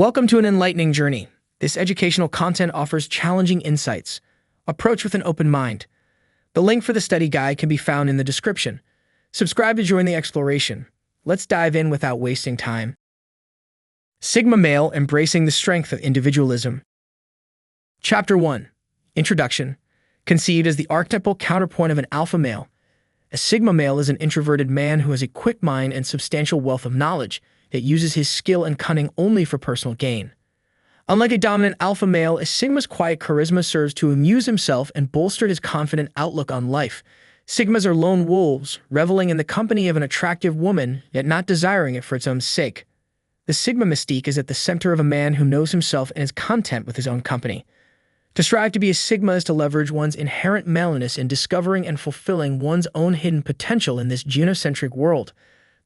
Welcome to an enlightening journey. This educational content offers challenging insights. Approach with an open mind. The link for the study guide can be found in the description. Subscribe to join the exploration. Let's dive in without wasting time. Sigma Male Embracing the Strength of Individualism. Chapter 1. Introduction. Conceived as the archetypal counterpoint of an alpha male, a Sigma male is an introverted man who has a quick mind and substantial wealth of knowledge, yet uses his skill and cunning only for personal gain. Unlike a dominant alpha male, a Sigma's quiet charisma serves to amuse himself and bolster his confident outlook on life. Sigmas are lone wolves, reveling in the company of an attractive woman, yet not desiring it for its own sake. The Sigma mystique is at the center of a man who knows himself and is content with his own company. To strive to be a Sigma is to leverage one's inherent maleness in discovering and fulfilling one's own hidden potential in this genocentric world.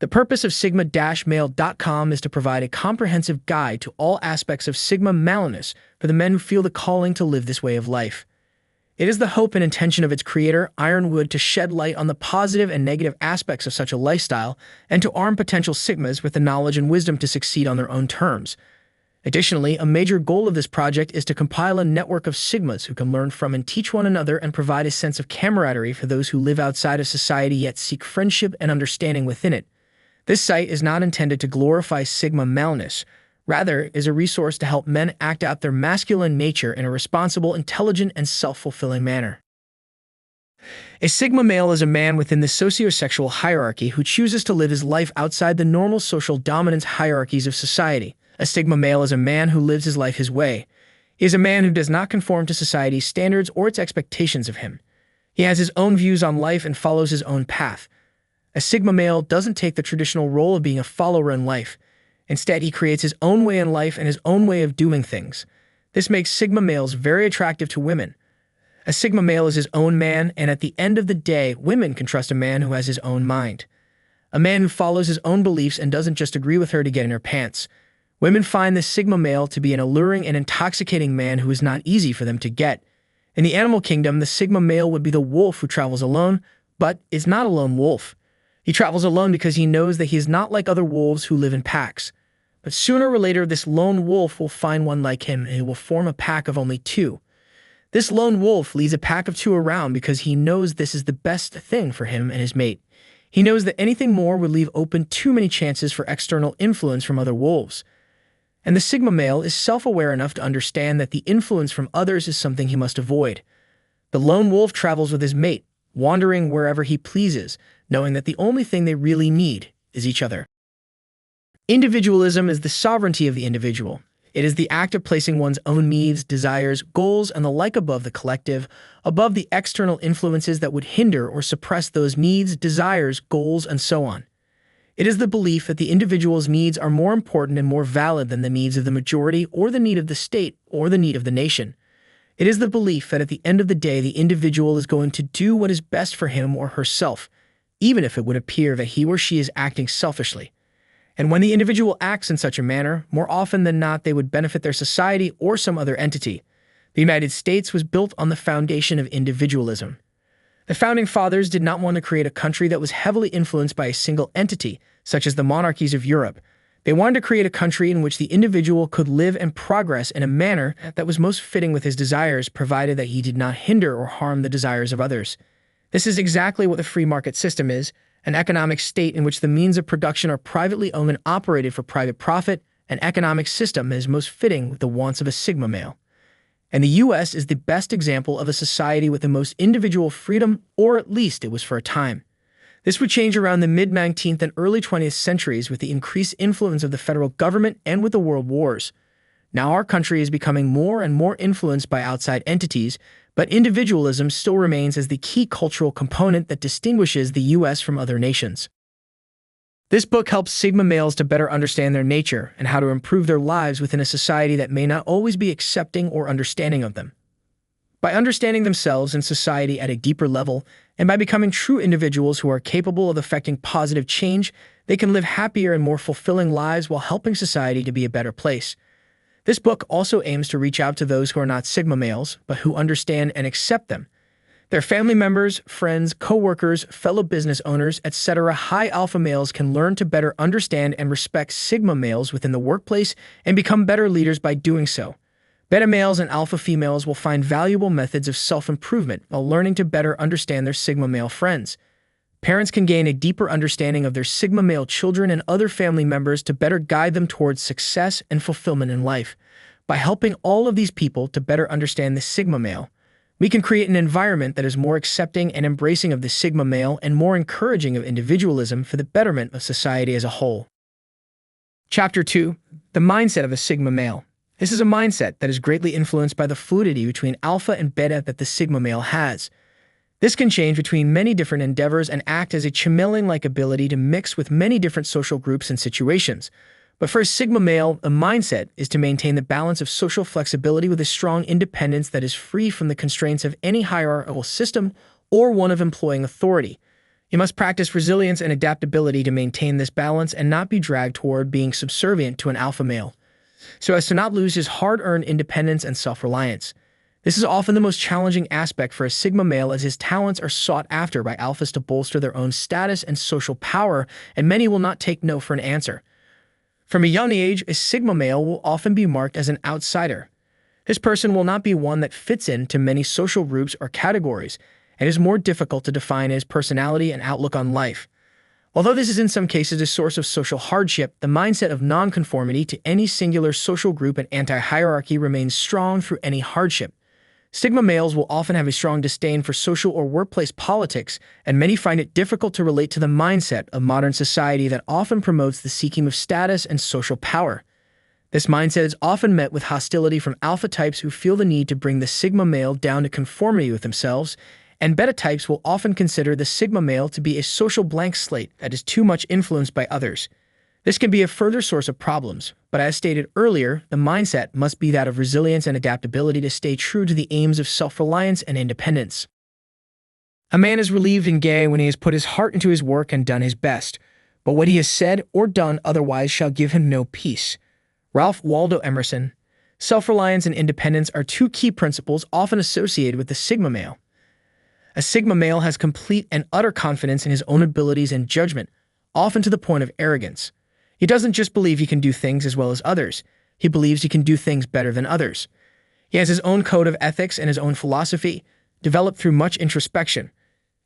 The purpose of Sigma-Male.com is to provide a comprehensive guide to all aspects of Sigma maleness for the men who feel the calling to live this way of life. It is the hope and intention of its creator, Ironwood, to shed light on the positive and negative aspects of such a lifestyle and to arm potential Sigmas with the knowledge and wisdom to succeed on their own terms. Additionally, a major goal of this project is to compile a network of Sigmas who can learn from and teach one another and provide a sense of camaraderie for those who live outside of society yet seek friendship and understanding within it. This site is not intended to glorify Sigma maleness, rather is a resource to help men act out their masculine nature in a responsible, intelligent, and self-fulfilling manner. A Sigma male is a man within the sociosexual hierarchy who chooses to live his life outside the normal social dominance hierarchies of society. A Sigma male is a man who lives his life his way. He is a man who does not conform to society's standards or its expectations of him. He has his own views on life and follows his own path. A Sigma male doesn't take the traditional role of being a follower in life. Instead, he creates his own way in life and his own way of doing things. This makes Sigma males very attractive to women. A Sigma male is his own man, and at the end of the day, women can trust a man who has his own mind. A man who follows his own beliefs and doesn't just agree with her to get in her pants. Women find this Sigma male to be an alluring and intoxicating man who is not easy for them to get. In the animal kingdom, the Sigma male would be the wolf who travels alone, but is not a lone wolf. He travels alone because he knows that he is not like other wolves who live in packs. But sooner or later, this lone wolf will find one like him and he will form a pack of only two. This lone wolf leads a pack of two around because he knows this is the best thing for him and his mate. He knows that anything more would leave open too many chances for external influence from other wolves. And the Sigma male is self-aware enough to understand that the influence from others is something he must avoid. The lone wolf travels with his mate, wandering wherever he pleases, knowing that the only thing they really need is each other. Individualism is the sovereignty of the individual. It is the act of placing one's own needs, desires, goals, and the like above the collective, above the external influences that would hinder or suppress those needs, desires, goals, and so on. It is the belief that the individual's needs are more important and more valid than the needs of the majority or the need of the state or the need of the nation. It is the belief that at the end of the day, the individual is going to do what is best for him or herself, even if it would appear that he or she is acting selfishly. And when the individual acts in such a manner, more often than not, they would benefit their society or some other entity. The United States was built on the foundation of individualism. The Founding Fathers did not want to create a country that was heavily influenced by a single entity, such as the monarchies of Europe. They wanted to create a country in which the individual could live and progress in a manner that was most fitting with his desires, provided that he did not hinder or harm the desires of others. This is exactly what the free market system is, an economic state in which the means of production are privately owned and operated for private profit, an economic system that is most fitting with the wants of a Sigma male. And the U.S. is the best example of a society with the most individual freedom, or at least it was for a time. This would change around the mid-19th and early 20th centuries with the increased influence of the federal government and with the world wars. Now our country is becoming more and more influenced by outside entities, but individualism still remains as the key cultural component that distinguishes the U.S. from other nations. This book helps Sigma males to better understand their nature and how to improve their lives within a society that may not always be accepting or understanding of them. By understanding themselves and society at a deeper level, and by becoming true individuals who are capable of affecting positive change, they can live happier and more fulfilling lives while helping society to be a better place. This book also aims to reach out to those who are not Sigma males, but who understand and accept them. Their family members, friends, co-workers, fellow business owners, etc. High alpha males can learn to better understand and respect sigma males within the workplace and become better leaders by doing so. Beta males and alpha females will find valuable methods of self-improvement while learning to better understand their sigma male friends. Parents can gain a deeper understanding of their sigma male children and other family members to better guide them towards success and fulfillment in life. By helping all of these people to better understand the sigma male, we can create an environment that is more accepting and embracing of the sigma male and more encouraging of individualism for the betterment of society as a whole. Chapter 2. The Mindset of a Sigma Male. This is a mindset that is greatly influenced by the fluidity between alpha and beta that the sigma male has. This can change between many different endeavors and act as a chameleon-like ability to mix with many different social groups and situations. But for a sigma male, the mindset is to maintain the balance of social flexibility with a strong independence that is free from the constraints of any hierarchical system or one of employing authority. You must practice resilience and adaptability to maintain this balance and not be dragged toward being subservient to an alpha male, so as to not lose his hard-earned independence and self-reliance. This is often the most challenging aspect for a sigma male, as his talents are sought after by alphas to bolster their own status and social power, and many will not take no for an answer. From a young age, a sigma male will often be marked as an outsider. This person will not be one that fits into many social groups or categories, and is more difficult to define his personality and outlook on life. Although this is in some cases a source of social hardship, the mindset of nonconformity to any singular social group and anti-hierarchy remains strong through any hardship. Sigma males will often have a strong disdain for social or workplace politics, and many find it difficult to relate to the mindset of modern society that often promotes the seeking of status and social power. This mindset is often met with hostility from alpha types who feel the need to bring the sigma male down to conformity with themselves, and beta types will often consider the sigma male to be a social blank slate that is too much influenced by others. This can be a further source of problems, but as stated earlier, the mindset must be that of resilience and adaptability to stay true to the aims of self-reliance and independence. A man is relieved and gay when he has put his heart into his work and done his best, but what he has said or done otherwise shall give him no peace. Ralph Waldo Emerson. Self-reliance and independence are two key principles often associated with the sigma male. A sigma male has complete and utter confidence in his own abilities and judgment, often to the point of arrogance. He doesn't just believe he can do things as well as others. He believes he can do things better than others. He has his own code of ethics and his own philosophy, developed through much introspection.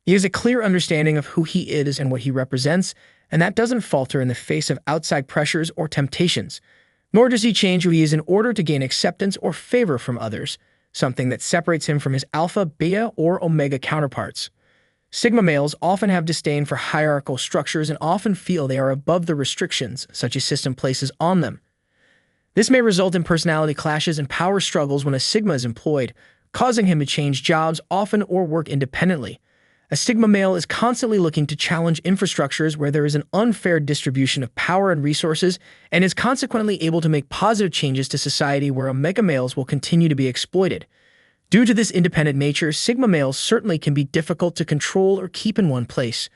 He has a clear understanding of who he is and what he represents, and that doesn't falter in the face of outside pressures or temptations. Nor does he change who he is in order to gain acceptance or favor from others, something that separates him from his alpha, beta, or omega counterparts. Sigma males often have disdain for hierarchical structures and often feel they are above the restrictions such a system places on them. This may result in personality clashes and power struggles when a sigma is employed, causing him to change jobs often or work independently. A sigma male is constantly looking to challenge infrastructures where there is an unfair distribution of power and resources, and is consequently able to make positive changes to society where omega males will continue to be exploited. Due to this independent nature, sigma males certainly can be difficult to control or keep in one place.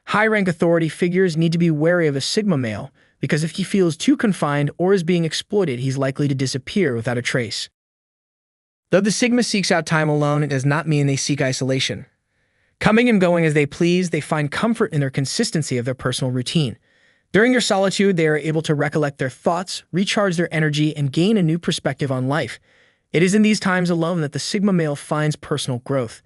High-rank authority figures need to be wary of a sigma male, because if he feels too confined or is being exploited, he's likely to disappear without a trace. Though the sigma seeks out time alone, it does not mean they seek isolation. Coming and going as they please, they find comfort in their consistency of their personal routine. During their solitude, they are able to recollect their thoughts, recharge their energy, and gain a new perspective on life. It is in these times alone that the sigma male finds personal growth.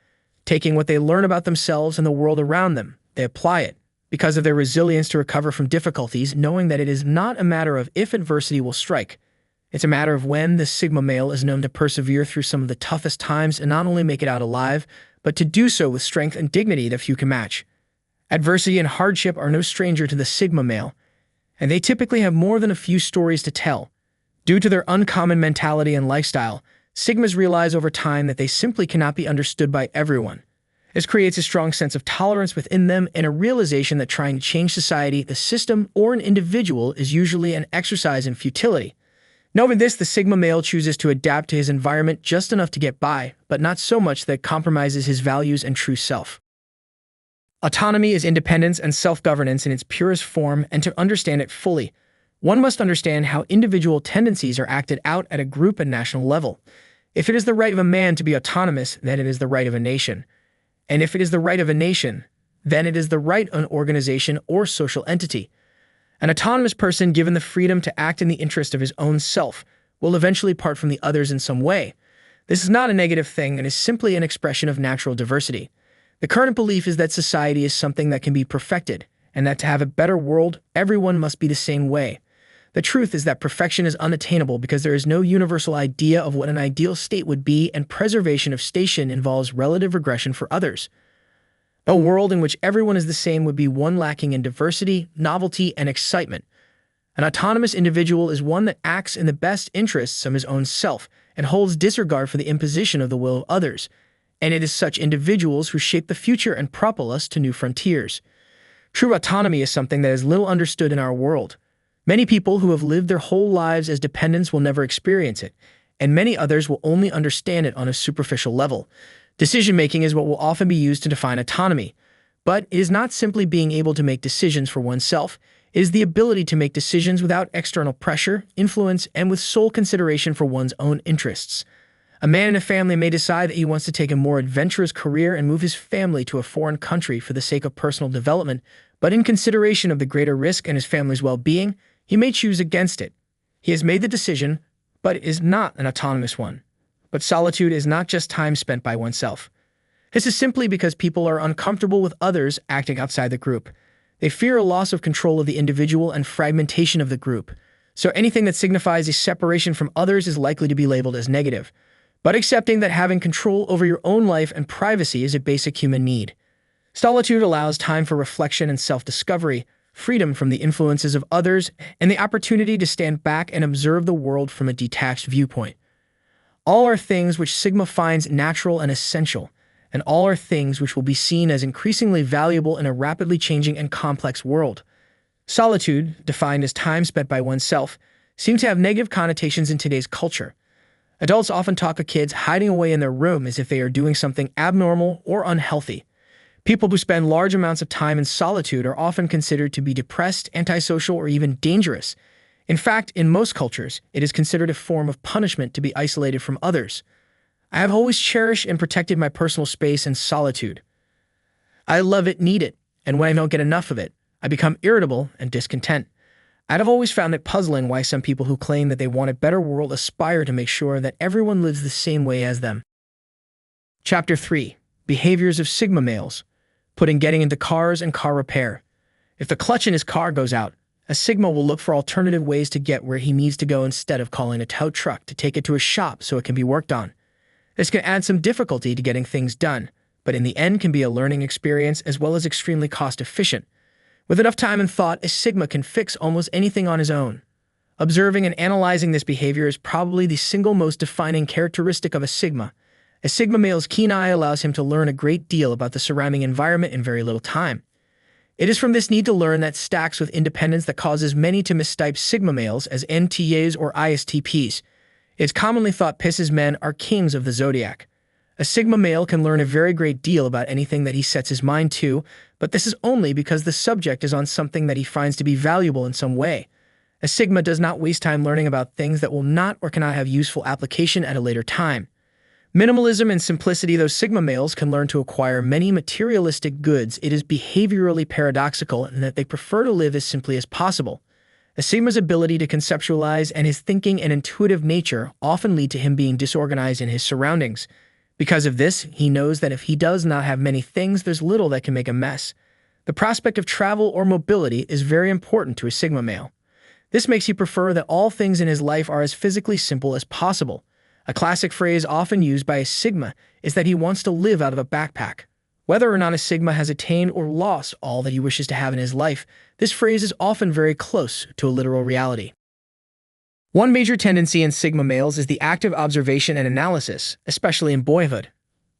Taking what they learn about themselves and the world around them, they apply it, because of their resilience to recover from difficulties, knowing that it is not a matter of if adversity will strike. It's a matter of when. The sigma male is known to persevere through some of the toughest times and not only make it out alive, but to do so with strength and dignity that few can match. Adversity and hardship are no stranger to the sigma male, and they typically have more than a few stories to tell. Due to their uncommon mentality and lifestyle, sigmas realize over time that they simply cannot be understood by everyone. This creates a strong sense of tolerance within them and a realization that trying to change society, the system, or an individual is usually an exercise in futility. Knowing this, the sigma male chooses to adapt to his environment just enough to get by, but not so much that it compromises his values and true self. Autonomy is independence and self-governance in its purest form, and to understand it fully, one must understand how individual tendencies are acted out at a group and national level. If it is the right of a man to be autonomous, then it is the right of a nation. And if it is the right of a nation, then it is the right of an organization or social entity. An autonomous person given the freedom to act in the interest of his own self will eventually part from the others in some way. This is not a negative thing and is simply an expression of natural diversity. The current belief is that society is something that can be perfected, and that to have a better world, everyone must be the same way. The truth is that perfection is unattainable because there is no universal idea of what an ideal state would be, and preservation of station involves relative regression for others. A world in which everyone is the same would be one lacking in diversity, novelty, and excitement. An autonomous individual is one that acts in the best interests of his own self and holds disregard for the imposition of the will of others. And it is such individuals who shape the future and propel us to new frontiers. True autonomy is something that is little understood in our world. Many people who have lived their whole lives as dependents will never experience it, and many others will only understand it on a superficial level. Decision-making is what will often be used to define autonomy, but it is not simply being able to make decisions for oneself. It is the ability to make decisions without external pressure, influence, and with sole consideration for one's own interests. A man in a family may decide that he wants to take a more adventurous career and move his family to a foreign country for the sake of personal development, but in consideration of the greater risk and his family's well-being, he may choose against it. He has made the decision, but it is not an autonomous one. But solitude is not just time spent by oneself. This is simply because people are uncomfortable with others acting outside the group. They fear a loss of control of the individual and fragmentation of the group. So anything that signifies a separation from others is likely to be labeled as negative. But accepting that having control over your own life and privacy is a basic human need. Solitude allows time for reflection and self-discovery, freedom from the influences of others, and the opportunity to stand back and observe the world from a detached viewpoint. All are things which Sigma finds natural and essential, and all are things which will be seen as increasingly valuable in a rapidly changing and complex world. Solitude, defined as time spent by oneself, seems to have negative connotations in today's culture. Adults often talk of kids hiding away in their room as if they are doing something abnormal or unhealthy. People who spend large amounts of time in solitude are often considered to be depressed, antisocial, or even dangerous. In fact, in most cultures, it is considered a form of punishment to be isolated from others. I have always cherished and protected my personal space and solitude. I love it, need it, and when I don't get enough of it, I become irritable and discontent. I have always found it puzzling why some people who claim that they want a better world aspire to make sure that everyone lives the same way as them. Chapter 3. Behaviors of Sigma Males. Getting into cars and car repair. If the clutch in his car goes out, a Sigma will look for alternative ways to get where he needs to go instead of calling a tow truck to take it to a shop so it can be worked on. This can add some difficulty to getting things done, but in the end can be a learning experience as well as extremely cost-efficient. With enough time and thought, a Sigma can fix almost anything on his own. Observing and analyzing this behavior is probably the single most defining characteristic of a Sigma. A Sigma male's keen eye allows him to learn a great deal about the surrounding environment in very little time. It is from this need to learn that stacks with independence that causes many to mistype Sigma males as NTAs or ISTPs. It's commonly thought Pisces men are kings of the zodiac. A Sigma male can learn a very great deal about anything that he sets his mind to, but this is only because the subject is on something that he finds to be valuable in some way. A Sigma does not waste time learning about things that will not or cannot have useful application at a later time. Minimalism and simplicity. Though Sigma males can learn to acquire many materialistic goods, it is behaviorally paradoxical in that they prefer to live as simply as possible. A Sigma's ability to conceptualize and his thinking and intuitive nature often lead to him being disorganized in his surroundings. Because of this, he knows that if he does not have many things, there's little that can make a mess. The prospect of travel or mobility is very important to a Sigma male. This makes you prefer that all things in his life are as physically simple as possible. A classic phrase often used by a Sigma is that he wants to live out of a backpack. Whether or not a Sigma has attained or lost all that he wishes to have in his life, this phrase is often very close to a literal reality. One major tendency in Sigma males is the active observation and analysis, especially in boyhood.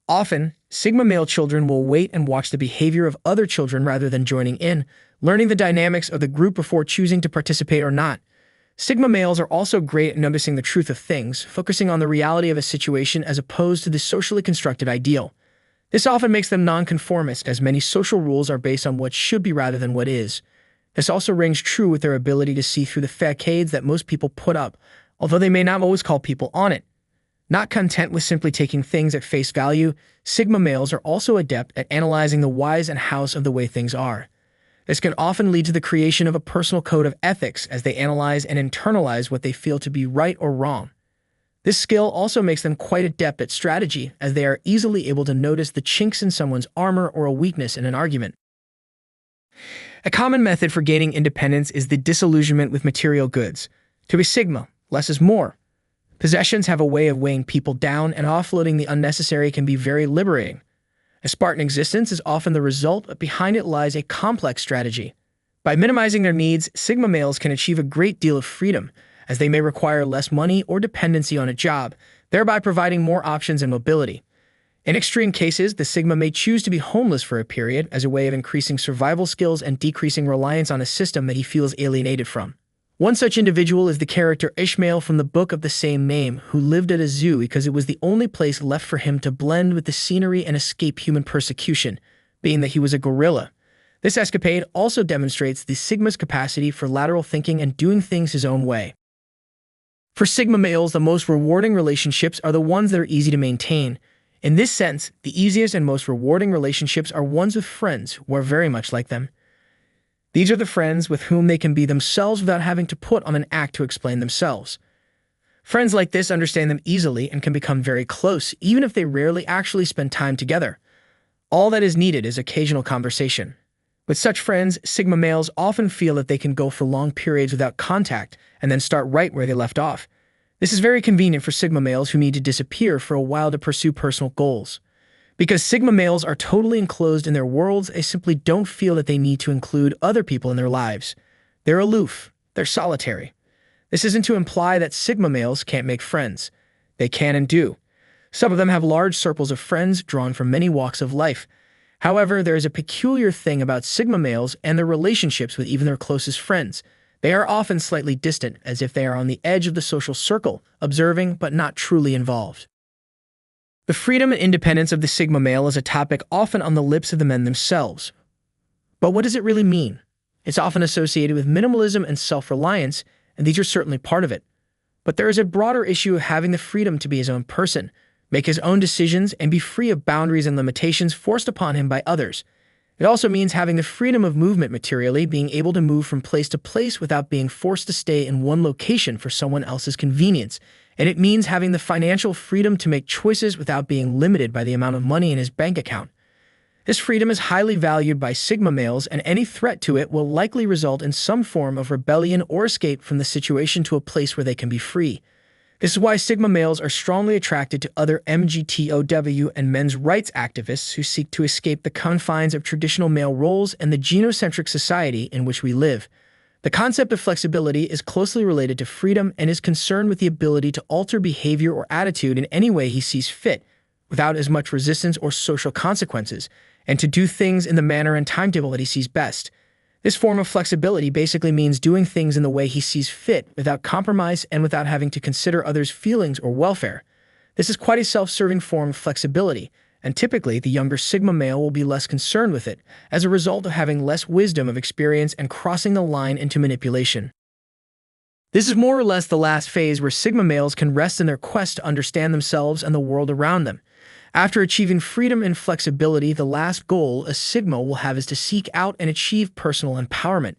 Often, Sigma male children will wait and watch the behavior of other children rather than joining in, learning the dynamics of the group before choosing to participate or not. Sigma males are also great at noticing the truth of things, focusing on the reality of a situation as opposed to the socially constructed ideal. This often makes them nonconformist, as many social rules are based on what should be rather than what is. This also rings true with their ability to see through the facades that most people put up, although they may not always call people on it. Not content with simply taking things at face value, Sigma males are also adept at analyzing the whys and hows of the way things are. This can often lead to the creation of a personal code of ethics as they analyze and internalize what they feel to be right or wrong. This skill also makes them quite adept at strategy, as they are easily able to notice the chinks in someone's armor or a weakness in an argument. A common method for gaining independence is the disillusionment with material goods. To a Sigma, less is more. Possessions have a way of weighing people down, and offloading the unnecessary can be very liberating. A Spartan existence is often the result, but behind it lies a complex strategy. By minimizing their needs, Sigma males can achieve a great deal of freedom, as they may require less money or dependency on a job, thereby providing more options and mobility. In extreme cases, the Sigma may choose to be homeless for a period as a way of increasing survival skills and decreasing reliance on a system that he feels alienated from. One such individual is the character Ishmael from the book of the same name, who lived at a zoo because it was the only place left for him to blend with the scenery and escape human persecution, being that he was a gorilla. This escapade also demonstrates the Sigma's capacity for lateral thinking and doing things his own way. For Sigma males, the most rewarding relationships are the ones that are easy to maintain. In this sense, the easiest and most rewarding relationships are ones with friends who are very much like them. These are the friends with whom they can be themselves without having to put on an act to explain themselves. Friends like this understand them easily and can become very close, even if they rarely actually spend time together. All that is needed is occasional conversation. With such friends, Sigma males often feel that they can go for long periods without contact and then start right where they left off. This is very convenient for Sigma males who need to disappear for a while to pursue personal goals. Because Sigma males are totally enclosed in their worlds, they simply don't feel that they need to include other people in their lives. They're aloof. They're solitary. This isn't to imply that Sigma males can't make friends. They can and do. Some of them have large circles of friends drawn from many walks of life. However, there is a peculiar thing about Sigma males and their relationships with even their closest friends. They are often slightly distant, as if they are on the edge of the social circle, observing but not truly involved. The freedom and independence of the Sigma male is a topic often on the lips of the men themselves. But what does it really mean? It's often associated with minimalism and self-reliance, and these are certainly part of it. But there is a broader issue of having the freedom to be his own person, make his own decisions, and be free of boundaries and limitations forced upon him by others. It also means having the freedom of movement materially, being able to move from place to place without being forced to stay in one location for someone else's convenience. And it means having the financial freedom to make choices without being limited by the amount of money in his bank account. This freedom is highly valued by Sigma males, and any threat to it will likely result in some form of rebellion or escape from the situation to a place where they can be free. This is why Sigma males are strongly attracted to other MGTOW and men's rights activists who seek to escape the confines of traditional male roles and the genocentric society in which we live. The concept of flexibility is closely related to freedom and is concerned with the ability to alter behavior or attitude in any way he sees fit, without as much resistance or social consequences, and to do things in the manner and timetable that he sees best. This form of flexibility basically means doing things in the way he sees fit, without compromise and without having to consider others' feelings or welfare. This is quite a self-serving form of flexibility, and typically the younger Sigma male will be less concerned with it, as a result of having less wisdom of experience and crossing the line into manipulation. This is more or less the last phase where Sigma males can rest in their quest to understand themselves and the world around them. After achieving freedom and flexibility, the last goal a Sigma will have is to seek out and achieve personal empowerment.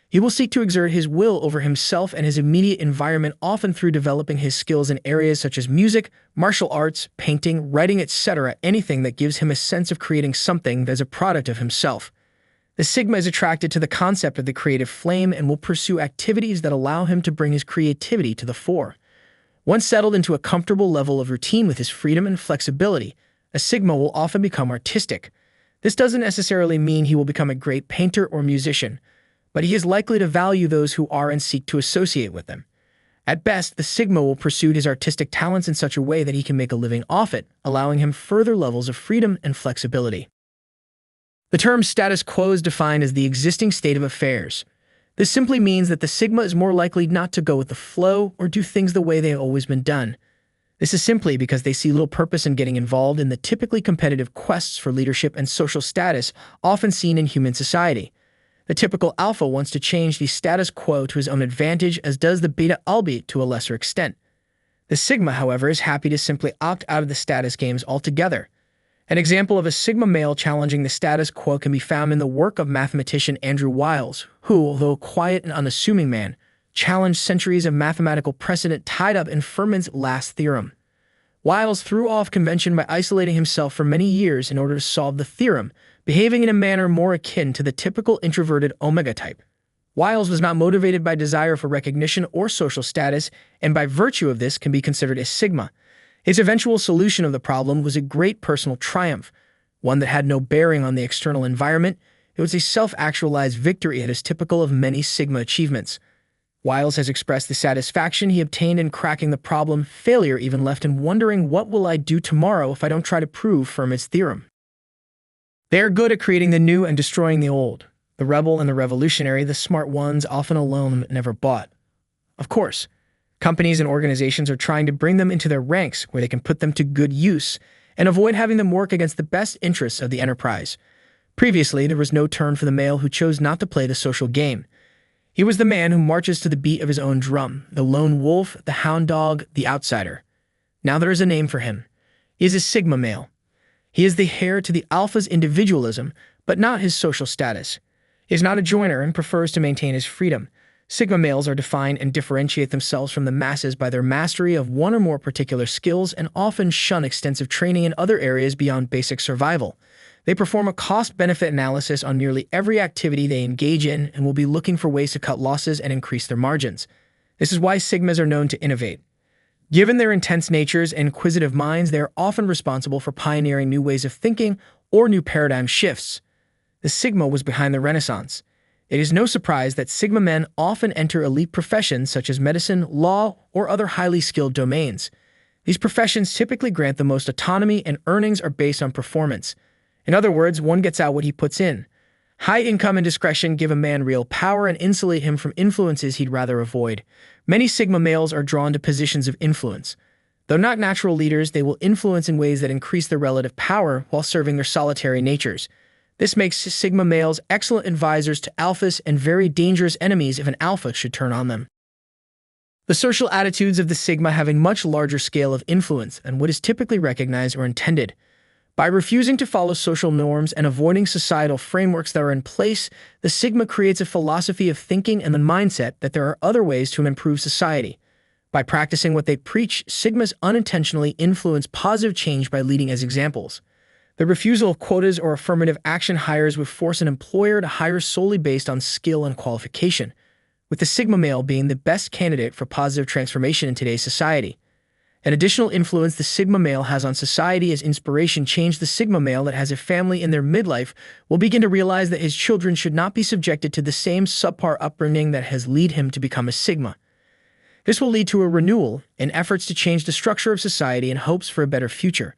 He will seek to exert his will over himself and his immediate environment, often through developing his skills in areas such as music, martial arts, painting, writing, etc., anything that gives him a sense of creating something that is a product of himself. The Sigma is attracted to the concept of the creative flame and will pursue activities that allow him to bring his creativity to the fore. Once settled into a comfortable level of routine with his freedom and flexibility, a Sigma will often become artistic. This doesn't necessarily mean he will become a great painter or musician, but he is likely to value those who are and seek to associate with them. At best, the Sigma will pursue his artistic talents in such a way that he can make a living off it, allowing him further levels of freedom and flexibility. The term status quo is defined as the existing state of affairs. This simply means that the Sigma is more likely not to go with the flow or do things the way they have always been done. This is simply because they see little purpose in getting involved in the typically competitive quests for leadership and social status often seen in human society. The typical alpha wants to change the status quo to his own advantage, as does the beta, albeit to a lesser extent. The sigma, however, is happy to simply opt out of the status games altogether. An example of a sigma male challenging the status quo can be found in the work of mathematician Andrew Wiles, who, although a quiet and unassuming man, challenged centuries of mathematical precedent tied up in Fermat's last theorem. Wiles threw off convention by isolating himself for many years in order to solve the theorem, behaving in a manner more akin to the typical introverted omega type. Wiles was not motivated by desire for recognition or social status, and by virtue of this can be considered a sigma. His eventual solution of the problem was a great personal triumph, one that had no bearing on the external environment. It was a self-actualized victory that is typical of many sigma achievements. Wiles has expressed the satisfaction he obtained in cracking the problem. Failure even left him wondering, what will I do tomorrow if I don't try to prove Fermat's theorem? They are good at creating the new and destroying the old. The rebel and the revolutionary, the smart ones, often alone but never bought. Of course, companies and organizations are trying to bring them into their ranks where they can put them to good use and avoid having them work against the best interests of the enterprise. Previously, there was no turn for the male who chose not to play the social game. He was the man who marches to the beat of his own drum, the lone wolf, the hound dog, the outsider. Now there is a name for him. He is a sigma male. He is the heir to the alpha's individualism, but not his social status. He is not a joiner and prefers to maintain his freedom. Sigma males are defined and differentiate themselves from the masses by their mastery of one or more particular skills and often shun extensive training in other areas beyond basic survival. They perform a cost-benefit analysis on nearly every activity they engage in and will be looking for ways to cut losses and increase their margins. This is why Sigmas are known to innovate. Given their intense natures and inquisitive minds, they are often responsible for pioneering new ways of thinking or new paradigm shifts. The Sigma was behind the Renaissance. It is no surprise that Sigma men often enter elite professions such as medicine, law, or other highly skilled domains. These professions typically grant the most autonomy, and earnings are based on performance. In other words, one gets out what he puts in. High income and discretion give a man real power and insulate him from influences he'd rather avoid. Many Sigma males are drawn to positions of influence. Though not natural leaders, they will influence in ways that increase their relative power while serving their solitary natures. This makes Sigma males excellent advisors to alphas and very dangerous enemies if an alpha should turn on them. The social attitudes of the Sigma have a much larger scale of influence than what is typically recognized or intended. By refusing to follow social norms and avoiding societal frameworks that are in place, the Sigma creates a philosophy of thinking and the mindset that there are other ways to improve society. By practicing what they preach, Sigmas unintentionally influence positive change by leading as examples. The refusal of quotas or affirmative action hires would force an employer to hire solely based on skill and qualification, with the Sigma male being the best candidate for positive transformation in today's society. An additional influence the Sigma male has on society as inspiration change. The Sigma male that has a family in their midlife will begin to realize that his children should not be subjected to the same subpar upbringing that has led him to become a Sigma. This will lead to a renewal in efforts to change the structure of society and hopes for a better future.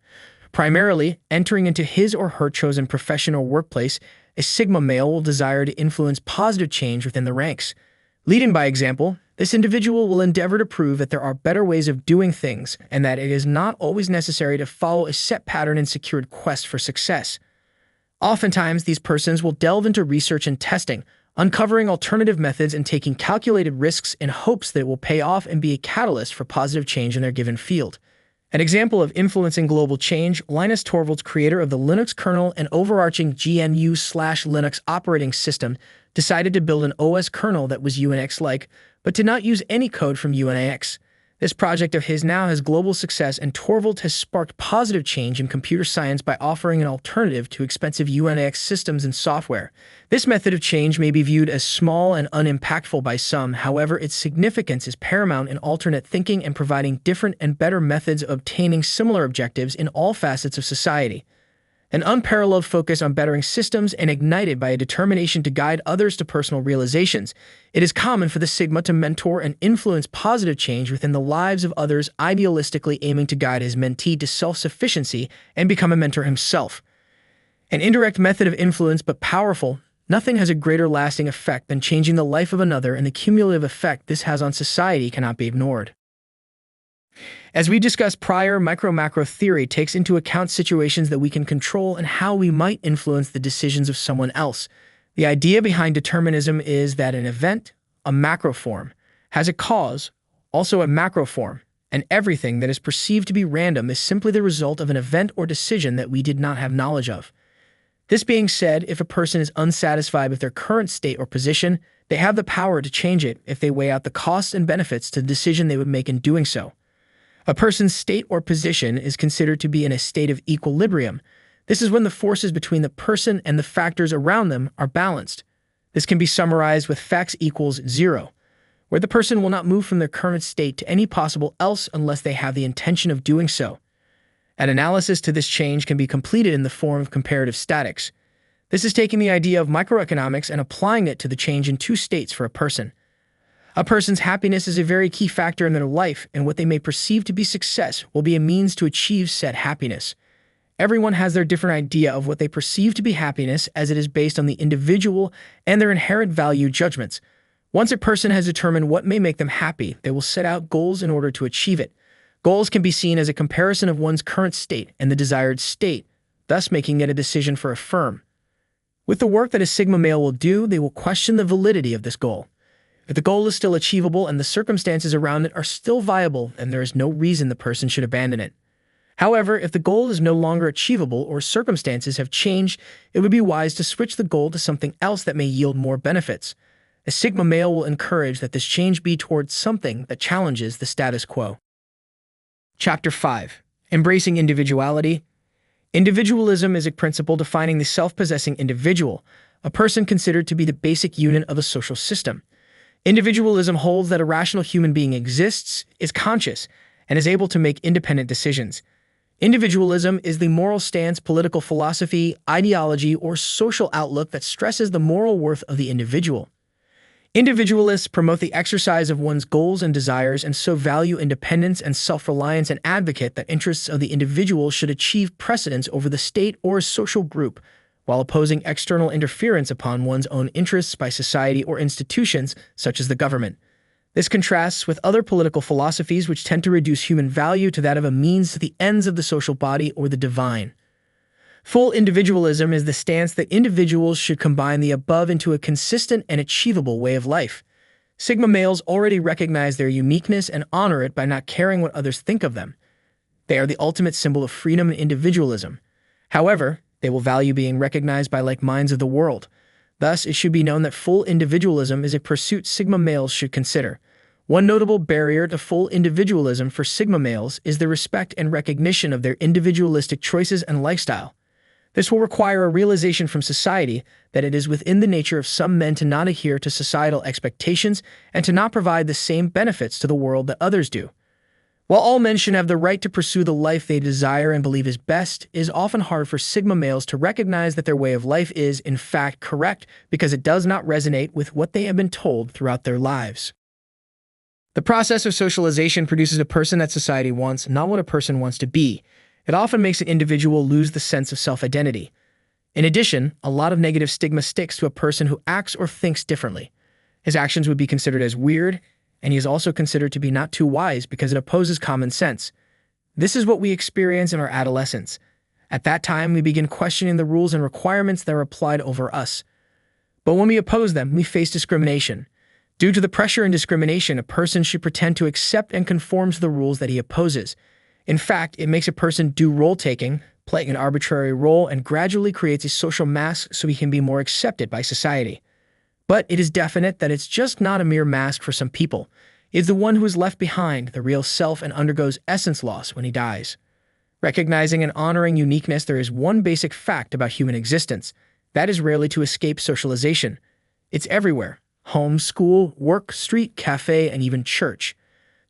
Primarily, entering into his or her chosen profession or workplace, a Sigma male will desire to influence positive change within the ranks. Leading by example, this individual will endeavor to prove that there are better ways of doing things and that it is not always necessary to follow a set pattern in secured quest for success. Oftentimes, these persons will delve into research and testing, uncovering alternative methods and taking calculated risks in hopes that it will pay off and be a catalyst for positive change in their given field. An example of influencing global change, Linus Torvalds, creator of the Linux kernel and overarching GNU/Linux operating system, decided to build an OS kernel that was Unix-like, but did not use any code from Unix. This project of his now has global success, and Torvalds has sparked positive change in computer science by offering an alternative to expensive Unix systems and software. This method of change may be viewed as small and unimpactful by some, however, its significance is paramount in alternate thinking and providing different and better methods of obtaining similar objectives in all facets of society. An unparalleled focus on bettering systems and ignited by a determination to guide others to personal realizations, it is common for the Sigma to mentor and influence positive change within the lives of others, idealistically aiming to guide his mentee to self-sufficiency and become a mentor himself. An indirect method of influence, but powerful. Nothing has a greater lasting effect than changing the life of another, and the cumulative effect this has on society cannot be ignored. As we discussed prior, micro-macro theory takes into account situations that we can control and how we might influence the decisions of someone else. The idea behind determinism is that an event, a macro form, has a cause, also a macro form, and everything that is perceived to be random is simply the result of an event or decision that we did not have knowledge of. This being said, if a person is unsatisfied with their current state or position, they have the power to change it if they weigh out the costs and benefits to the decision they would make in doing so. A person's state or position is considered to be in a state of equilibrium. This is when the forces between the person and the factors around them are balanced. This can be summarized with facts equals zero, where the person will not move from their current state to any possible else unless they have the intention of doing so. An analysis to this change can be completed in the form of comparative statics. This is taking the idea of microeconomics and applying it to the change in two states for a person. A person's happiness is a very key factor in their life, and what they may perceive to be success will be a means to achieve said happiness. Everyone has their different idea of what they perceive to be happiness, as it is based on the individual and their inherent value judgments. Once a person has determined what may make them happy, they will set out goals in order to achieve it. Goals can be seen as a comparison of one's current state and the desired state, thus making it a decision for a firm. With the work that a Sigma male will do, they will question the validity of this goal. If the goal is still achievable and the circumstances around it are still viable, then there is no reason the person should abandon it. However, if the goal is no longer achievable or circumstances have changed, it would be wise to switch the goal to something else that may yield more benefits. A Sigma male will encourage that this change be towards something that challenges the status quo. Chapter 5. Embracing Individuality. Individualism is a principle defining the self-possessing individual, a person considered to be the basic unit of a social system. Individualism holds that a rational human being exists, is conscious, and is able to make independent decisions. Individualism is the moral stance, political philosophy, ideology, or social outlook that stresses the moral worth of the individual. Individualists promote the exercise of one's goals and desires and so value independence and self-reliance and advocate that interests of the individual should achieve precedence over the state or a social group, while opposing external interference upon one's own interests by society or institutions such as the government. This contrasts with other political philosophies which tend to reduce human value to that of a means to the ends of the social body or the divine. Full individualism is the stance that individuals should combine the above into a consistent and achievable way of life. Sigma males already recognize their uniqueness and honor it by not caring what others think of them. They are the ultimate symbol of freedom and individualism. However, they will value being recognized by like minds of the world. Thus, it should be known that full individualism is a pursuit Sigma males should consider. One notable barrier to full individualism for Sigma males is the respect and recognition of their individualistic choices and lifestyle. This will require a realization from society that it is within the nature of some men to not adhere to societal expectations and to not provide the same benefits to the world that others do. While all men should have the right to pursue the life they desire and believe is best, it is often hard for Sigma males to recognize that their way of life is, in fact, correct because it does not resonate with what they have been told throughout their lives. The process of socialization produces a person that society wants, not what a person wants to be. It often makes an individual lose the sense of self-identity. In addition, a lot of negative stigma sticks to a person who acts or thinks differently. His actions would be considered as weird, and he is also considered to be not too wise because it opposes common sense. This is what we experience in our adolescence. At that time, we begin questioning the rules and requirements that are applied over us. But when we oppose them, we face discrimination. Due to the pressure and discrimination, a person should pretend to accept and conform to the rules that he opposes. In fact, it makes a person do role-taking, playing an arbitrary role, and gradually creates a social mask so he can be more accepted by society. But it is definite that it's just not a mere mask for some people. It's the one who is left behind, the real self, and undergoes essence loss when he dies. Recognizing and honoring uniqueness, there is one basic fact about human existence. That is rarely to escape socialization. It's everywhere. Home, school, work, street, cafe, and even church.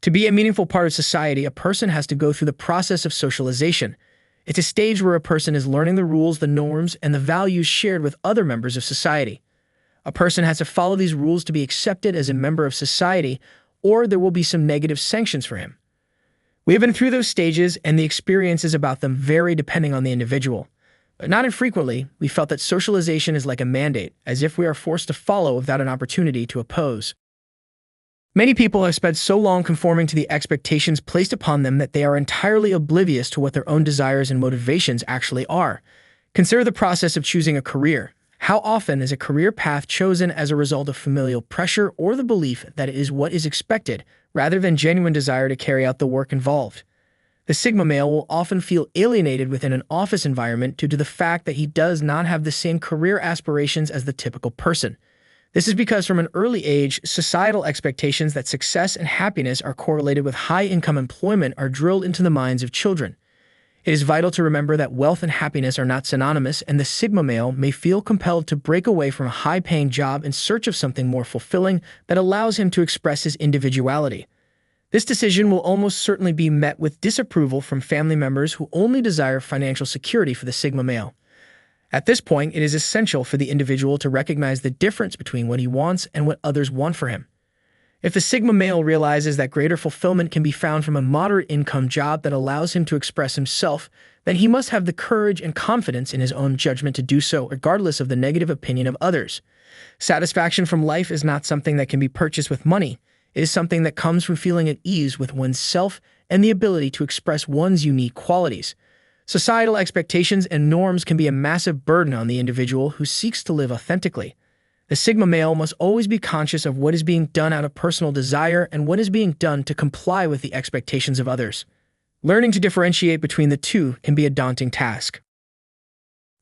To be a meaningful part of society, a person has to go through the process of socialization. It's a stage where a person is learning the rules, the norms, and the values shared with other members of society. A person has to follow these rules to be accepted as a member of society, or there will be some negative sanctions for him. We have been through those stages, and the experiences about them vary depending on the individual. But not infrequently, we felt that socialization is like a mandate, as if we are forced to follow without an opportunity to oppose. Many people have spent so long conforming to the expectations placed upon them that they are entirely oblivious to what their own desires and motivations actually are. Consider the process of choosing a career. How often is a career path chosen as a result of familial pressure or the belief that it is what is expected, rather than genuine desire to carry out the work involved. The Sigma male will often feel alienated within an office environment due to the fact that he does not have the same career aspirations as the typical person. This is because from an early age, societal expectations that success and happiness are correlated with high-income employment are drilled into the minds of children. It is vital to remember that wealth and happiness are not synonymous, and the Sigma male may feel compelled to break away from a high-paying job in search of something more fulfilling that allows him to express his individuality. This decision will almost certainly be met with disapproval from family members who only desire financial security for the Sigma male. At this point, it is essential for the individual to recognize the difference between what he wants and what others want for him. If the Sigma male realizes that greater fulfillment can be found from a moderate income job that allows him to express himself, then he must have the courage and confidence in his own judgment to do so, regardless of the negative opinion of others. Satisfaction from life is not something that can be purchased with money. It is something that comes from feeling at ease with one's self and the ability to express one's unique qualities. Societal expectations and norms can be a massive burden on the individual who seeks to live authentically. The Sigma male must always be conscious of what is being done out of personal desire and what is being done to comply with the expectations of others. Learning to differentiate between the two can be a daunting task.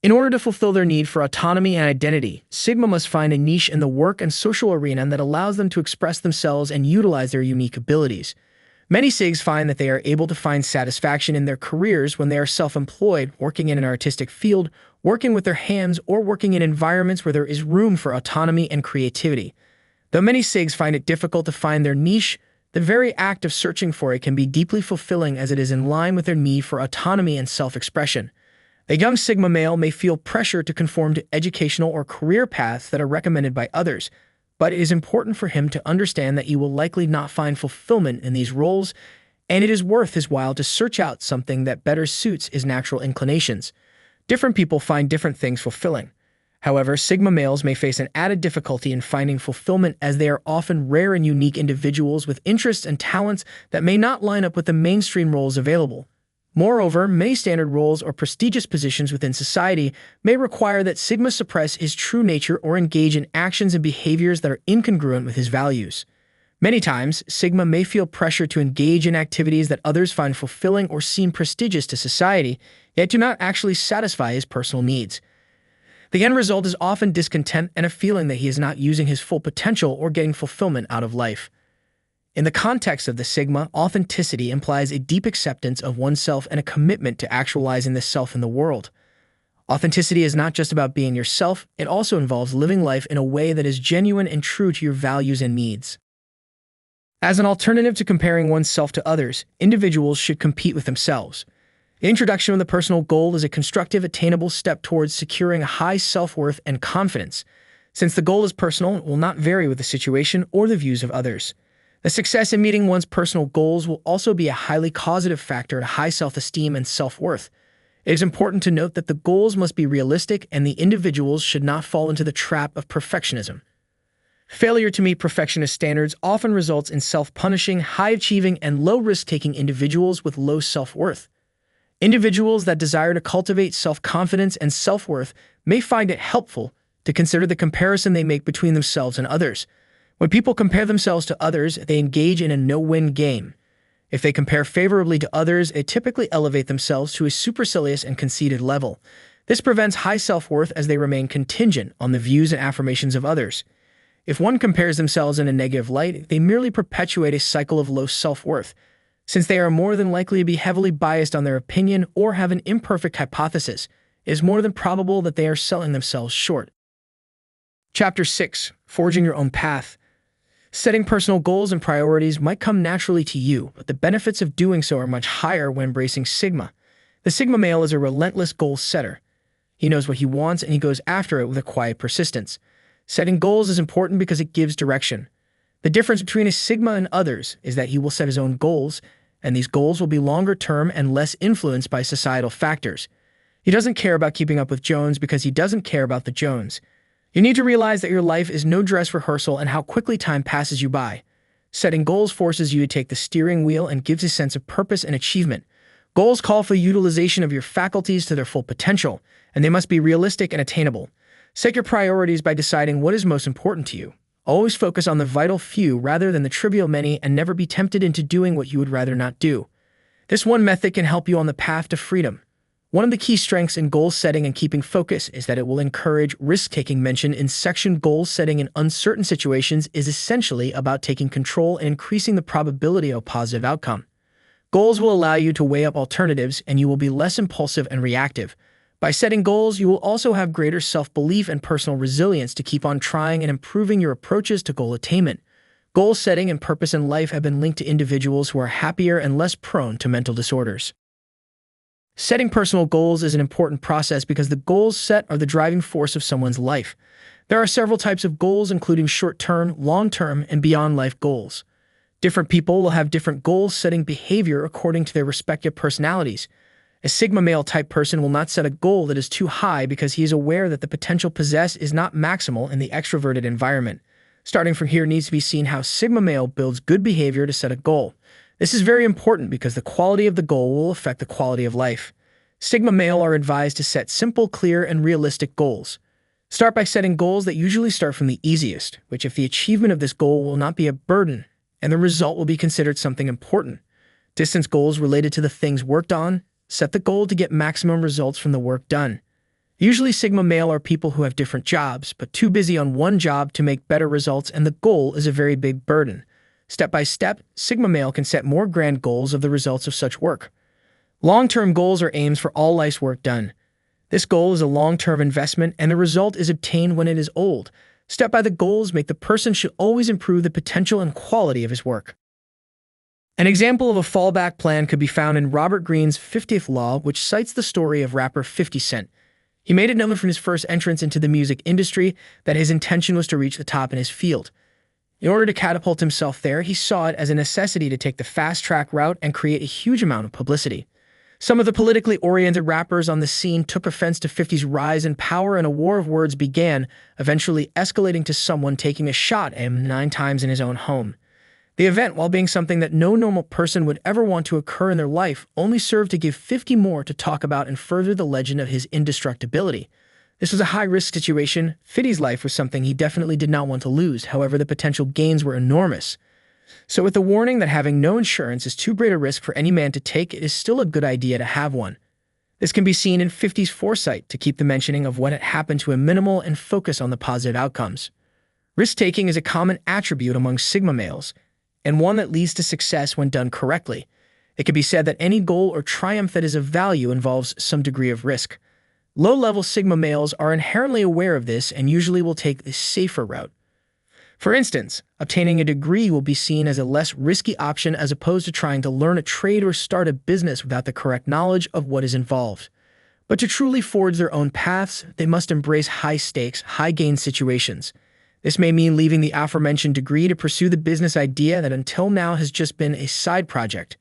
In order to fulfill their need for autonomy and identity, Sigma must find a niche in the work and social arena that allows them to express themselves and utilize their unique abilities. Many SIGs find that they are able to find satisfaction in their careers when they are self-employed, working in an artistic field, working with their hands, or working in environments where there is room for autonomy and creativity. Though many SIGs find it difficult to find their niche, the very act of searching for it can be deeply fulfilling as it is in line with their need for autonomy and self-expression. A young Sigma male may feel pressure to conform to educational or career paths that are recommended by others, but it is important for him to understand that he will likely not find fulfillment in these roles, and it is worth his while to search out something that better suits his natural inclinations. Different people find different things fulfilling. However, Sigma males may face an added difficulty in finding fulfillment as they are often rare and unique individuals with interests and talents that may not line up with the mainstream roles available. Moreover, many standard roles or prestigious positions within society may require that Sigma suppress his true nature or engage in actions and behaviors that are incongruent with his values. Many times, Sigma may feel pressure to engage in activities that others find fulfilling or seem prestigious to society, yet do not actually satisfy his personal needs. The end result is often discontent and a feeling that he is not using his full potential or getting fulfillment out of life. In the context of the Sigma, authenticity implies a deep acceptance of oneself and a commitment to actualizing this self in the world. Authenticity is not just about being yourself, it also involves living life in a way that is genuine and true to your values and needs. As an alternative to comparing oneself to others, individuals should compete with themselves. The introduction of the personal goal is a constructive, attainable step towards securing a high self-worth and confidence. Since the goal is personal, it will not vary with the situation or the views of others. The success in meeting one's personal goals will also be a highly causative factor to high self-esteem and self-worth. It is important to note that the goals must be realistic and the individuals should not fall into the trap of perfectionism. Failure to meet perfectionist standards often results in self-punishing, high-achieving, and low-risk-taking individuals with low self-worth. Individuals that desire to cultivate self-confidence and self-worth may find it helpful to consider the comparison they make between themselves and others. When people compare themselves to others, they engage in a no-win game. If they compare favorably to others, they typically elevate themselves to a supercilious and conceited level. This prevents high self-worth as they remain contingent on the views and affirmations of others. If one compares themselves in a negative light, they merely perpetuate a cycle of low self-worth, since they are more than likely to be heavily biased on their opinion or have an imperfect hypothesis. It is more than probable that they are selling themselves short. Chapter 6. Forging Your Own Path. Setting personal goals and priorities might come naturally to you, but the benefits of doing so are much higher when embracing Sigma. The Sigma male is a relentless goal setter. He knows what he wants and he goes after it with a quiet persistence. Setting goals is important because it gives direction. The difference between a Sigma and others is that he will set his own goals, and these goals will be longer term and less influenced by societal factors. He doesn't care about keeping up with Jones because he doesn't care about the Jones. You need to realize that your life is no dress rehearsal and how quickly time passes you by. Setting goals forces you to take the steering wheel and gives a sense of purpose and achievement. Goals call for the utilization of your faculties to their full potential, and they must be realistic and attainable. Set your priorities by deciding what is most important to you. Always focus on the vital few rather than the trivial many, and never be tempted into doing what you would rather not do. This one method can help you on the path to freedom. One of the key strengths in goal setting and keeping focus is that it will encourage risk-taking. Mentioned in section goal setting in uncertain situations is essentially about taking control and increasing the probability of a positive outcome. Goals will allow you to weigh up alternatives, and you will be less impulsive and reactive. By setting goals, you will also have greater self-belief and personal resilience to keep on trying and improving your approaches to goal attainment. Goal setting and purpose in life have been linked to individuals who are happier and less prone to mental disorders. Setting personal goals is an important process because the goals set are the driving force of someone's life. There are several types of goals, including short-term, long-term, and beyond life goals. Different people will have different goal-setting behavior according to their respective personalities. A Sigma male type person will not set a goal that is too high because he is aware that the potential possessed is not maximal in the extroverted environment. Starting from here needs to be seen how Sigma male builds good behavior to set a goal. This is very important because the quality of the goal will affect the quality of life. Sigma male are advised to set simple, clear, and realistic goals. Start by setting goals that usually start from the easiest, which if the achievement of this goal will not be a burden, and the result will be considered something important. Distance goals related to the things worked on. Set the goal to get maximum results from the work done. Usually Sigma male are people who have different jobs, but too busy on one job to make better results, and the goal is a very big burden. Step by step, Sigma male can set more grand goals of the results of such work. Long-term goals are aims for all life's work done. This goal is a long-term investment, and the result is obtained when it is old. Step by the goals make the person should always improve the potential and quality of his work. An example of a fallback plan could be found in Robert Greene's 50th Law, which cites the story of rapper 50 Cent. He made it known from his first entrance into the music industry that his intention was to reach the top in his field. In order to catapult himself there, he saw it as a necessity to take the fast-track route and create a huge amount of publicity. Some of the politically oriented rappers on the scene took offense to 50's rise in power, and a war of words began, eventually escalating to someone taking a shot at him 9 times in his own home. The event, while being something that no normal person would ever want to occur in their life, only served to give 50 more to talk about and further the legend of his indestructibility. This was a high-risk situation. 50's life was something he definitely did not want to lose. However, the potential gains were enormous. So with the warning that having no insurance is too great a risk for any man to take, it is still a good idea to have one. This can be seen in 50's foresight to keep the mentioning of what had happened to him minimal and focus on the positive outcomes. Risk-taking is a common attribute among Sigma males, and one that leads to success when done correctly. It can be said that any goal or triumph that is of value involves some degree of risk. Low-level Sigma males are inherently aware of this and usually will take the safer route. For instance, obtaining a degree will be seen as a less risky option as opposed to trying to learn a trade or start a business without the correct knowledge of what is involved. But to truly forge their own paths, they must embrace high-stakes, high-gain situations. This may mean leaving the aforementioned degree to pursue the business idea that until now has just been a side project.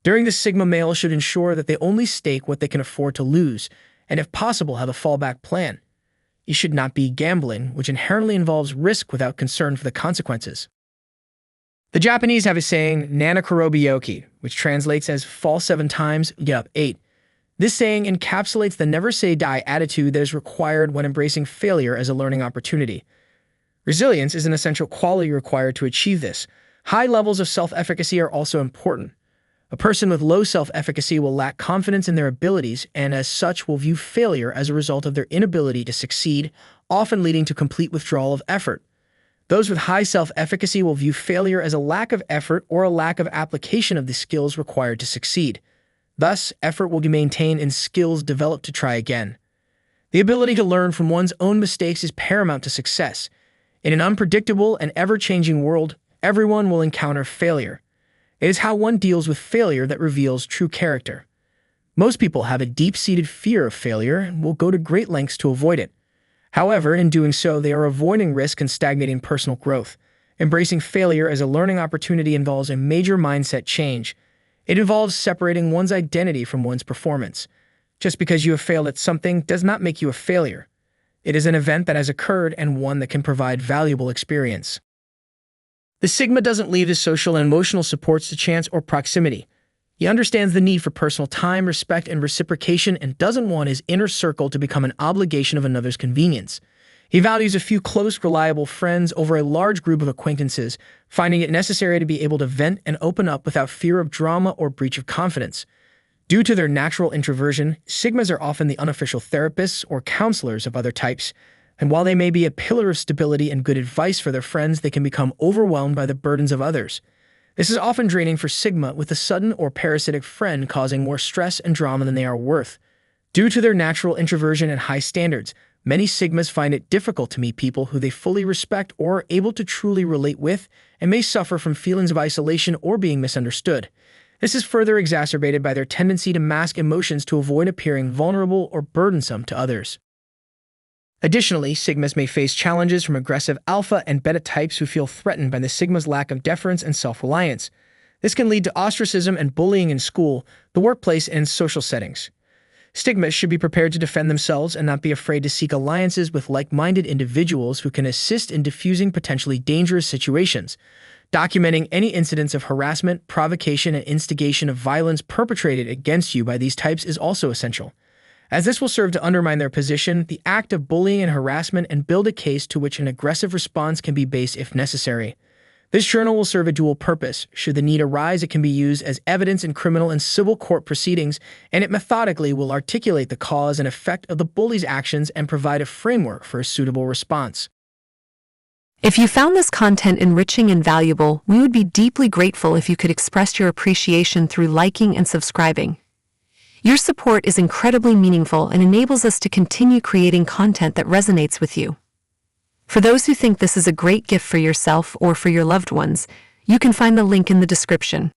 During this, Sigma male should ensure that they only stake what they can afford to lose, and if possible have a fallback plan. You should not be gambling, which inherently involves risk without concern for the consequences. The Japanese have a saying, "Nana Kurobioki," which translates as "fall 7 times, get up 8." This saying encapsulates the never-say-die attitude that is required when embracing failure as a learning opportunity. Resilience is an essential quality required to achieve this. High levels of self-efficacy are also important. A person with low self-efficacy will lack confidence in their abilities and as such will view failure as a result of their inability to succeed, often leading to complete withdrawal of effort. Those with high self-efficacy will view failure as a lack of effort or a lack of application of the skills required to succeed. Thus, effort will be maintained in skills developed to try again. The ability to learn from one's own mistakes is paramount to success. In an unpredictable and ever-changing world, everyone will encounter failure. It is how one deals with failure that reveals true character. Most people have a deep-seated fear of failure and will go to great lengths to avoid it. However, in doing so, they are avoiding risk and stagnating personal growth. Embracing failure as a learning opportunity involves a major mindset change. It involves separating one's identity from one's performance. Just because you have failed at something does not make you a failure. It is an event that has occurred and one that can provide valuable experience. The Sigma doesn't leave his social and emotional supports to chance or proximity. He understands the need for personal time, respect, and reciprocation and doesn't want his inner circle to become an obligation of another's convenience. He values a few close, reliable friends over a large group of acquaintances, finding it necessary to be able to vent and open up without fear of drama or breach of confidence. Due to their natural introversion, Sigmas are often the unofficial therapists or counselors of other types, and while they may be a pillar of stability and good advice for their friends, they can become overwhelmed by the burdens of others. This is often draining for Sigma, with a sudden or parasitic friend causing more stress and drama than they are worth. Due to their natural introversion and high standards, many Sigmas find it difficult to meet people who they fully respect or are able to truly relate with, and may suffer from feelings of isolation or being misunderstood. This is further exacerbated by their tendency to mask emotions to avoid appearing vulnerable or burdensome to others. Additionally, Sigmas may face challenges from aggressive alpha and beta types who feel threatened by the Sigma's lack of deference and self-reliance. This can lead to ostracism and bullying in school, the workplace, and social settings. Sigmas should be prepared to defend themselves and not be afraid to seek alliances with like-minded individuals who can assist in diffusing potentially dangerous situations. Documenting any incidents of harassment, provocation, and instigation of violence perpetrated against you by these types is also essential, as this will serve to undermine their position, the act of bullying and harassment, and build a case to which an aggressive response can be based if necessary. This journal will serve a dual purpose. Should the need arise, it can be used as evidence in criminal and civil court proceedings, and it methodically will articulate the cause and effect of the bully's actions and provide a framework for a suitable response. If you found this content enriching and valuable, we would be deeply grateful if you could express your appreciation through liking and subscribing. Your support is incredibly meaningful and enables us to continue creating content that resonates with you. For those who think this is a great gift for yourself or for your loved ones, you can find the link in the description.